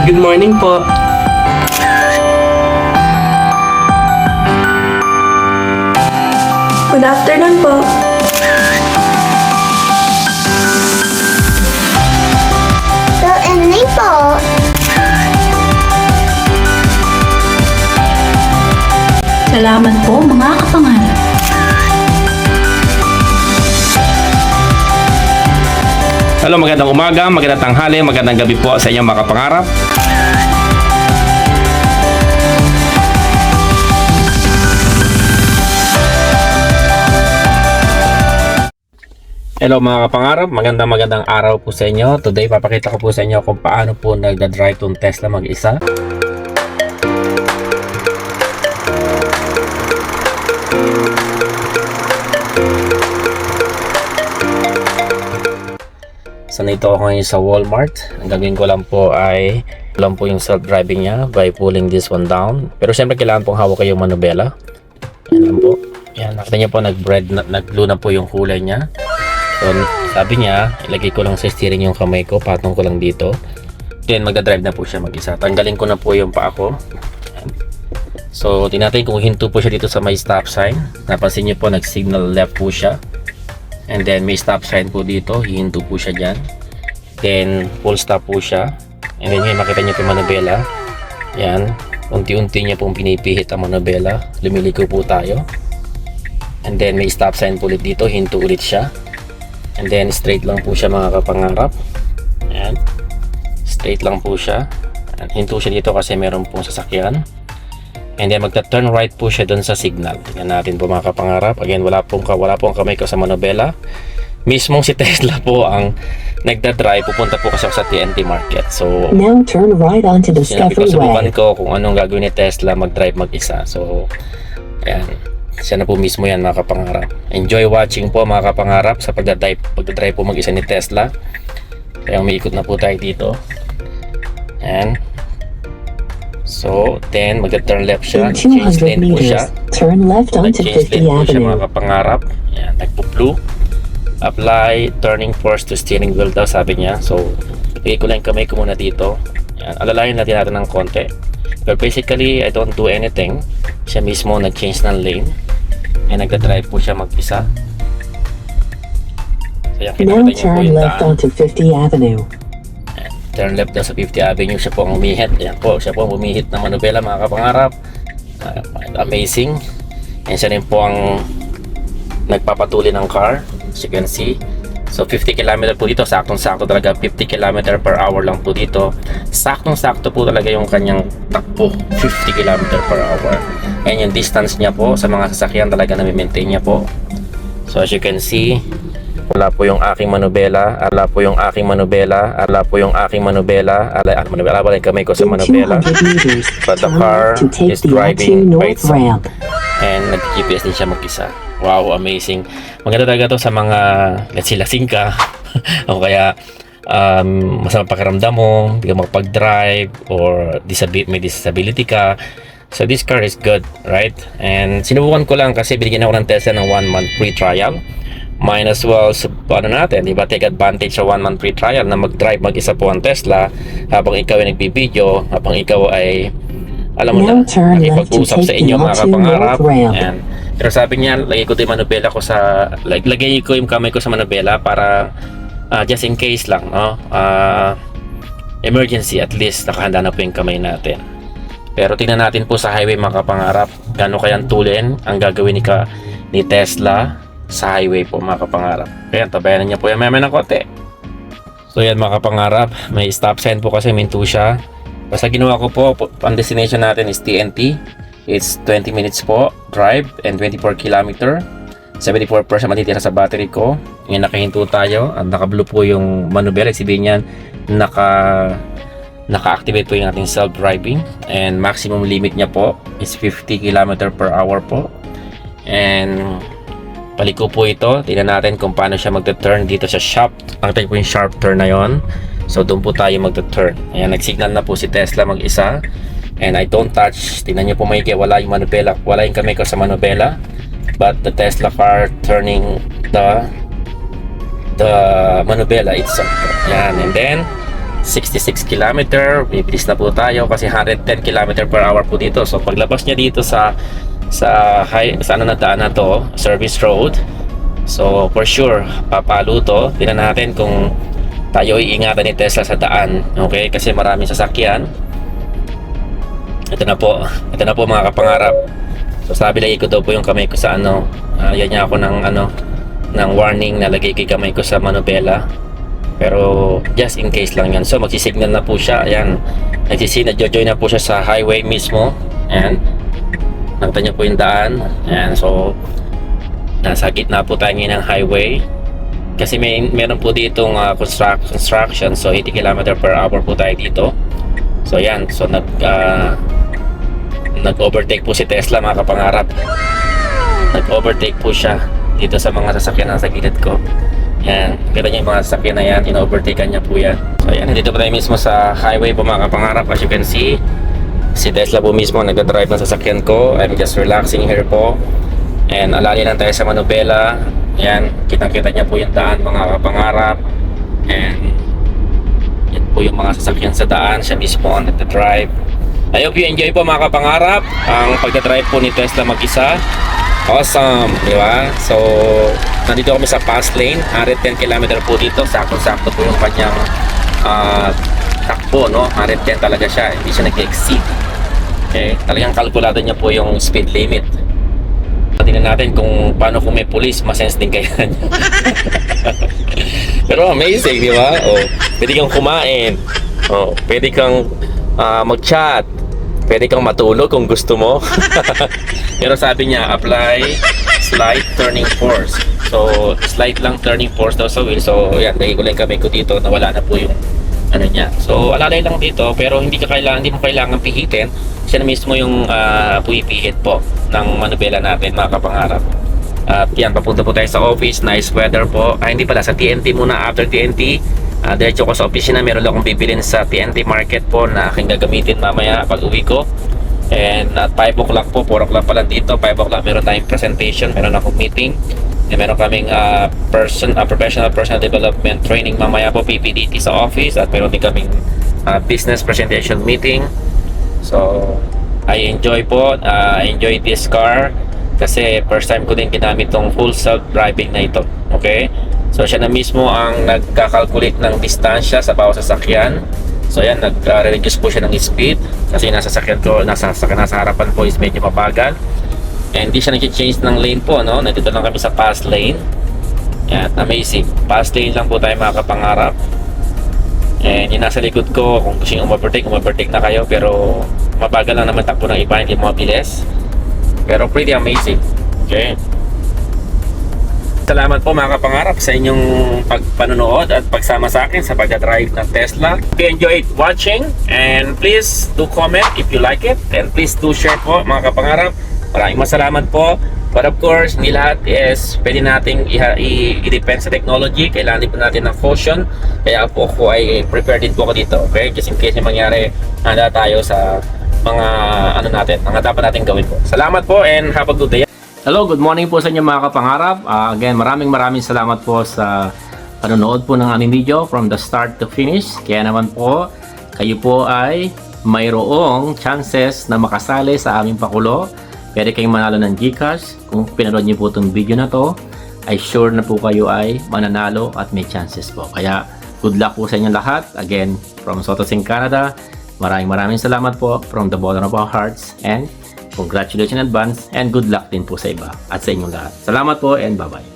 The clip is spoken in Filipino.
Good morning po. Good afternoon po. Good evening po. Salamat po mga kapangarap. Hello, magandang umaga, magandang tanghali, magandang gabi po sa inyong mga kapangarap. Hello mga kapangarap, magandang araw po sa inyo. Today papakita ko po sa inyo kung paano po nagda-drive tong Tesla mag-isa. So nito ako ngayon sa Walmart. Ang gagawin ko lang po ay yung self-driving niya by pulling this one down. Pero syempre kailangan pong hawak kayo yung manubela. Yan lang po. Yan, nakita niyo po nag-blue na po yung kulay niya. So sabi niya, ilagay ko lang sa steering yung kamay ko, patong ko lang dito. Then magda-drive na po siya mag-isa. Tanggalin ko na po yung paa ko. Yan. So tingnan natin kung hinto po siya dito sa may stop sign. Napansin niyo po nag-signal left po siya. And then may stop sign po dito, hihinto po siya dyan. Then full stop po siya. And then yun, makita niyo po yung manubela. Yan, unti-unti niya pong pinipihit ang manubela. Lumiliko po tayo. And then may stop sign po ulit dito, hinto ulit siya. And then straight lang po siya mga kapangarap. Yan, straight lang po siya. And hinto siya dito kasi meron pong sasakyan. And then magta-turn right po siya doon sa signal. Tingnan natin po mga kapangarap. Again, wala pong kamay ko sa manubela. Mismong si Tesla po ang nagda-drive. Pupunta po kasi ako sa TNT Market. So, now turn right onto Discovery subukan Way. ko kung anong gagawin ni Tesla mag-drive mag-isa. So, ayan. Siya na po mismo yan mga kapangarap. Enjoy watching po mga kapangarap sa pagda-drive po mag-isa ni Tesla. Kaya umiikot na po tayo dito. Ayan. So, then magta-turn left siya. In Change 200 lane po siya. meters, turn left onto Nag-change 50 lane po siya mga Avenue. kapangarap. Ayan, nagpo-blue. Apply turning force to steering wheel daw sabi niya. So, bigay ko lang yung kamay ko muna dito. Ayan, alalayan natin ng konti. But basically, I don't do anything. Siya mismo nag-change ng lane. And nagda-drive po siya mag-isa. So, yan, Now kinakita niyo po turn yung left daan. onto 50 Avenue. Turn left daw sa 50 Avenue. Siya po ang umihit. Ayan po, siya po ang umihit ng manubela mga kapangarap. Amazing. And siya rin po ang nagpapatuloy ng car, as you can see. So 50 km po dito, saktong-sakto talaga. 50 km per hour lang po dito. Saktong-sakto po talaga yung kanyang takbo, 50 km per hour. And yung distance niya po sa mga sasakyan talaga na-maintain niya po. So as you can see, wala po yung aking manubela, ala po yung aking manubela, ala po yung aking manubela, ala yung kamay ko sa In manubela. 200 meters, But the turn car left to take is the driving L2 by North itself. ramp. And nag-GPS din siya mag-isa. Wow, amazing. Maganda talaga to sa mga lasing ka o kaya masama pakiramdam mo, hindi ka makapag-drive or may disability ka. So this car is good, right? And sinubukan ko lang kasi binigyan ako ng Tesla ng 1 month free trial. Might as well, natin, diba, take advantage sa 1 month free trial na mag-drive mag-isa po ang Tesla habang ikaw ay nagbibideo, habang ikaw ay alam mo Now na, turn left to nakipag-usap sa take inyo the mga L2 kapangarap. North ramp. Ayan. Pero sabi niya, lagay ko din manubela ko sa, lagay ko yung kamay ko sa manubela para just in case lang, no? Emergency, at least nakahanda na po yung kamay natin. Pero tingnan natin po sa highway mga kapangarap, gaano kayang tulin ang gagawin ni Tesla sa highway po mga kapangarap. Kaya tabayanan niya po yan may ng konti. So yan mga kapangarap, may stop sign po kasi minto siya. Basta ginawa ko po, ang destination natin is TNT. It's 20 minutes po drive and 24 km. 74% matitira sa battery ko. Ngayon nakahinto tayo at naka-blue po yung manubela. Sabihin niyan, naka-activate po yung ating self-driving. And maximum limit niya po is 50 km per hour po. And paliko po ito. Tingnan natin kung paano siya magta-turn dito sa sharp. Nakita po yung sharp turn na yon. So doon po tayo magta-turn. Ayan, nag-signal na po si Tesla mag-isa. And I don't touch. Tingnan niyo po maigi, wala yung manubela. Wala yung kamay ko sa manubela. But the Tesla car turning the manubela itself. Ayan, and then 66 km. Bibilis na po tayo kasi 110 km per hour po dito. So paglabas niya dito sa ano na daan na to, service road. So for sure, papalo to. Tingnan natin kung tayo iingatan ni Tesla sa daan. Okay? Kasi maraming sasakyan. Ito na po mga kapangarap. So sabi lagi ko daw po yung kamay ko sa ano. Yan niya ako ng warning na lagay ko yung kamay ko sa manubela. Pero just in case lang yan. So magsisignal na po siya. Ayan. Nagsisignal, jojoy na po siya sa highway mismo. Ayan. Nakita niyo po yung daan. Ayan. So nasa gitna po tayo ngayon ng highway. Kasi meron po ditong construction. So 80 km per hour po tayo dito. So ayan. So nag-overtake po si Tesla, mga kapangarap. Nag-overtake po siya dito sa mga sasakyan na sa gilid ko. Yan, kita niyo yung mga sasakyan na yan, in-overtakean niya po yan. So yan, dito po tayo mismo sa highway po, mga kapangarap. As you can see, si Tesla po mismo nagdadrive ng sasakyan ko. I'm just relaxing here po. And alali lang tayo sa manubela. Yan, kitang-kita niya po yung daan, mga kapangarap. And yan po yung mga sasakyan sa daan. Siya mismo ang nagdadrive. I hope you enjoy po, mga kapangarap, ang pagdadrive po ni Tesla mag-isa. Awesome, di ba? So, nandito kami sa fast lane, 110 km po dito. Sakto-sakto po yung kanyang takbo, no? 110 talaga siya, hindi siya nag-exceed. Okay? Talagang kalkulado niya po yung speed limit. Tingnan natin kung paano kung may police, masense din kaya niya. Pero amazing, di ba? Oh, pwede kang kumain. Oh, pwede kang mag-chat. Pwede kang matulog kung gusto mo. Pero sabi niya, apply slight turning force. So, slight lang turning force daw sa wheel. So, yan, dahil ko lang kami ko dito, nawala na po yung ano niya. So, alalay lang dito, pero hindi mo kailangan pihitin. Siya na mismo yung pumipihit po ng manubela natin, mga kapangarap. At yan, papunta po tayo sa office. Nice weather po. Hindi pala, sa TNT muna. After TNT, diretso ko sa opisina. Meron lang akong bibilin sa TNT market po na aking gagamitin mamaya pag uwi ko. And at 5 o'clock po, 4 o'clock pa lang dito, 5 o'clock meron tayong presentation, meron akong meeting. And meron kaming professional personal development training mamaya po, PPDT sa office. At meron din kaming business presentation meeting. So I enjoy po, I enjoy this car kasi first time ko din ginamit tong full self-driving na ito. Okay? So siya na mismo ang nagkakalculate ng distansya sa bawat sasakyan. So yan, nag-reduce po siya ng speed kasi nasa sasakyan ko, nasa harapan po is medyo mabagal. And hindi siya nag-change ng lane po, no? Nandito lang kami sa fast lane. Yan, amazing. Fast lane lang po tayo, mga kapangarap. And yung nasa likod ko, kung gusto nyo umovertake na kayo. Pero mabagal lang naman takbo ng iba, hindi mabilis. Pero pretty amazing. Okay? Salamat po, mga kapangarap, sa inyong pagpanonood at pagsama sa akin sa pagdadrive ng Tesla. If you enjoyed watching, and please do comment if you like it, and please do share po, mga kapangarap. Maraming salamat po. But of course, hindi lahat is pwede nating i-depend sa technology. Kailangan din po natin ng caution. Kaya po ako ay prepared din po ako dito. Okay? Just in case yung mangyari, handa tayo sa mga mga dapat natin gawin po. Salamat po and have a good day. Hello, good morning po sa inyo, mga kapangarap. Again, maraming salamat po sa panonood po ng aming video from the start to finish. Kaya naman po, kayo po ay mayroong chances na makasali sa aming pakulo. Pwede kayong manalo ng GCash. Kung pinanood niyo po itong video na to, ay sure na po kayo ay mananalo at may chances po. Kaya good luck po sa inyo lahat. Again, from Sotosing, Canada, maraming salamat po from the bottom of our hearts, and congratulations in advance and good luck din po sa iba at sa inyong lahat. Salamat po and bye-bye.